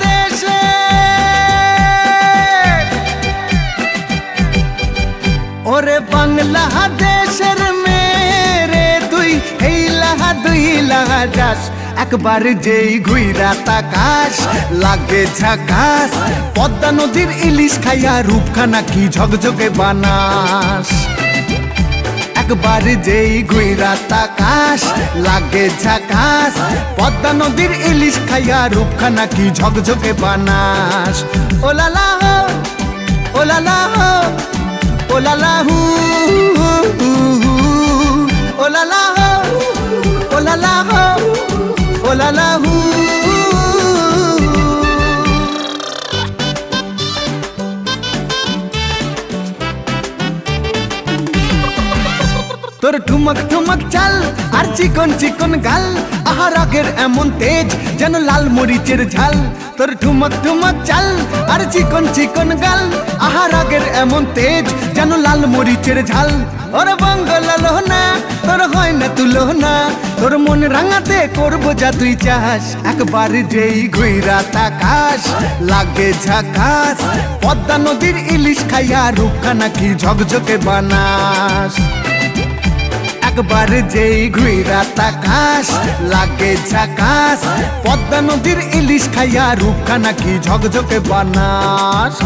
দেশে ওরে বাংলাদেশের মেরে তুই দুই লাহা যাস একবার যেই ঘুইরা তাকাস লাগে ঝাকাস পদ্মা নদীর ইলিশ খাইয়া রূপখানা কি ঝকঝকে বানাস একবার যেই ঘুইরা তাকাস লাগে ঝাকাস পদ্মা নদীর ইলিশ খাইয়া রূপখানা কি ঝকঝকে বানাস ওলালা হো ওলালা হো ওলালা হু ওলালা হো ওলালা হো ওলালা হু তোর ঠুমক ঠুমক চাল আর চিকন চিকন গাল আহার আগের এমন তেজ যেন লাল মরিচের ঝাল তোর ঠুমক ঠুমক চাল আর চিকন চিকন গাল আহার আগের এমন তেজ যেন লাল মরিচের ঝাল ওর বঙ্গলালো না তোর হয় না তুলো না তোর মন রাঙাতে করবো যা তুই চাস একবার যেই ঘুইরা তাকাস লাগে ঝাকাস পদ্মা নদীর ইলিশ খাইয়া রূপখানা কি ঝকঝকে বানাস একবার যেই ঘুইরা তাকাস লাগে ঝাকাস পদ্মা নদীর ইলিশ খাইয়া রূপখানা কি ঝকঝকে বানাস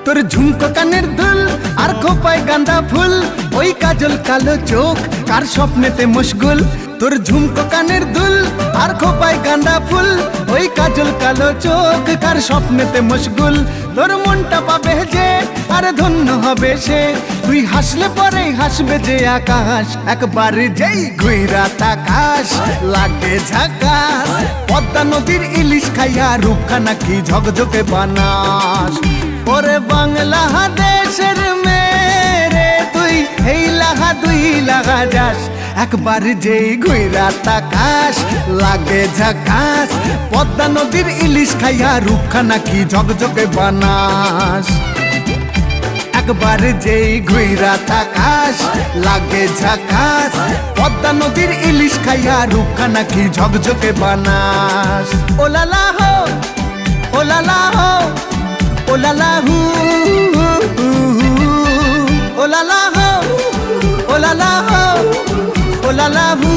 তোর ঝুমকো কানের দুল আর খোপায় গাঁদা ফুল ওই কাজল কালো চোখ কার স্বপ্নেতে মশগুল তোর ঝুমকো কানের দুল আর খোপায় গাঁদা ফুল ওই কাজল কালো চোখ কার স্বপ্নেতে মশগুল তোর মনটা পাবে যে আর ধন্য হবে সে তুই হাসলে পরে হাসবে যে আকাশ একবার যেই ঘুইরা তাকাস লাগে ঝাকাস পদ্মা নদীর ইলিশ খাইয়া রূপখানা কি ঝকঝকে বানাস ওরে বাংলাদেশের মেরে তুই দুই লাহা যাস একবার যেই ঘুইরা তাকাস লাগে ঝাকাস পদ্মা নদীর ইলিশ খাইয়া রূপখানা কি ঝকঝকে বানাস একবার যেই ঘুইরা তাকাস লাগে ঝাকাস পদ্মা নদীর ইলিশ খাইয়া রূপখানা কি ঝকঝকে বানাস ওলালা হো ওলালা হো ওলালা হু ওলালা হো ওলালা হো ওলালা হু